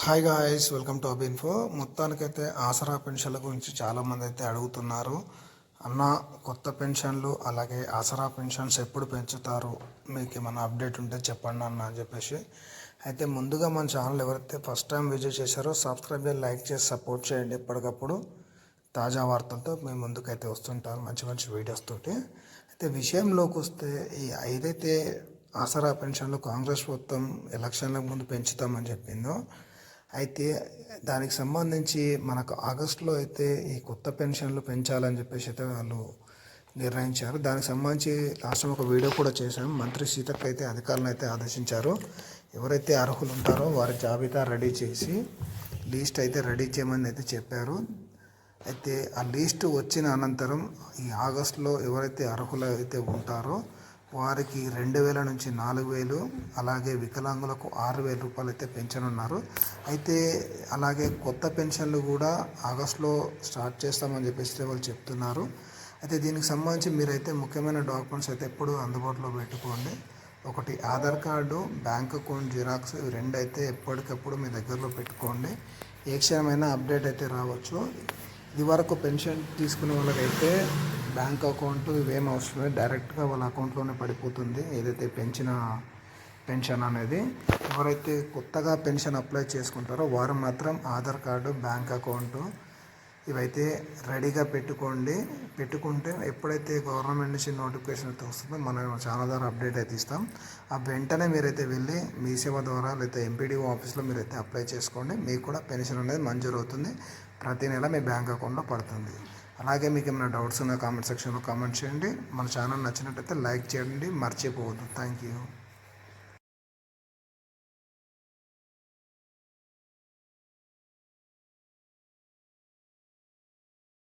Hi guys, welcome to అబిన్ఫో. మొత్తానికైతే ఆసరా పెన్షన్ల గురించి చాలామంది అయితే అడుగుతున్నారు. అన్న, కొత్త పెన్షన్లు అలాగే ఆసరా పెన్షన్స్ ఎప్పుడు పెంచుతారు, మీకు ఏమైనా అప్డేట్ ఉంటే చెప్పండి అన్న అని చెప్పేసి. అయితే ముందుగా మన ఛానల్ ఎవరైతే ఫస్ట్ టైం విజిట్ చేశారో సబ్స్క్రైబ్ చేసి లైక్ చేసి సపోర్ట్ చేయండి. ఎప్పటికప్పుడు తాజా వార్తలతో మేము ముందుకైతే వస్తుంటారు మంచి మంచి వీడియోస్ తోటి. అయితే విషయంలోకి వస్తే, ఏదైతే ఆసరా పెన్షన్లు కాంగ్రెస్ ప్రభుత్వం ఎలక్షన్లకు ముందు పెంచుతామని చెప్పిందో, అయితే దానికి సంబంధించి మనకు ఆగస్టులో అయితే ఈ కొత్త పెన్షన్లు పెంచాలని చెప్పేసి అయితే వాళ్ళు నిర్ణయించారు. దానికి సంబంధించి లాస్ట్ ఒక వీడియో కూడా చేశాం. మంత్రి సీతక్క అయితే అధికారులను అయితే ఆదేశించారు. ఎవరైతే అర్హులు ఉంటారో వారి జాబితా రెడీ చేసి లిస్ట్ అయితే రెడీ చేయమని అయితే చెప్పారు. అయితే ఆ లిస్టు వచ్చిన అనంతరం ఈ ఆగస్టులో ఎవరైతే అర్హులు అయితే ఉంటారో వారికి 2,000 నుంచి 4,000, అలాగే వికలాంగులకు 6,000 రూపాయలు అయితే పెంచనున్నారు. అయితే అలాగే కొత్త పెన్షన్లు కూడా ఆగస్టులో స్టార్ట్ చేస్తామని చెప్పేసి వాళ్ళు చెప్తున్నారు. అయితే దీనికి సంబంధించి మీరైతే ముఖ్యమైన డాక్యుమెంట్స్ అయితే ఎప్పుడు అందుబాటులో పెట్టుకోండి. ఒకటి Aadhaar card, bank account xerox, ఇవి రెండు అయితే ఎప్పటికప్పుడు మీ దగ్గరలో పెట్టుకోండి. ఏ క్షణమైనా అప్డేట్ అయితే రావచ్చు. ఇది వరకు పెన్షన్ తీసుకునే వాళ్ళకైతే బ్యాంక్ అకౌంట్ ఇవేం అవసరం లేదు, డైరెక్ట్గా వాళ్ళ అకౌంట్లోనే పడిపోతుంది ఏదైతే పెన్షన్ అనేది. ఎవరైతే కొత్తగా పెన్షన్ అప్లై చేసుకుంటారో వారు మాత్రం ఆధార్ కార్డు, బ్యాంక్ అకౌంటు ఇవైతే రెడీగా పెట్టుకుంటే ఎప్పుడైతే గవర్నమెంట్ నుంచి నోటిఫికేషన్ అయితే వస్తుందో మనం ఛానల్ ద్వారా అప్డేట్ అయితే ఇస్తాం. ఆ వెంటనే మీరైతే వెళ్ళి మీ సేవ ద్వారా లేదా ఎంపీడీఓ ఆఫీస్లో మీరైతే అప్లై చేసుకోండి. మీకు కూడా పెన్షన్ అనేది మంజూరు అవుతుంది. ప్రతి నెల మీ బ్యాంక్ అకౌంట్లో పడుతుంది. అలాగే మీకు ఏమైనా డౌట్స్ ఉన్నా కామెంట్ సెక్షన్లో కామెంట్ చేయండి. మన ఛానల్ నచ్చినట్టయితే లైక్ చేయండి, మర్చిపోవద్దు. Thank you.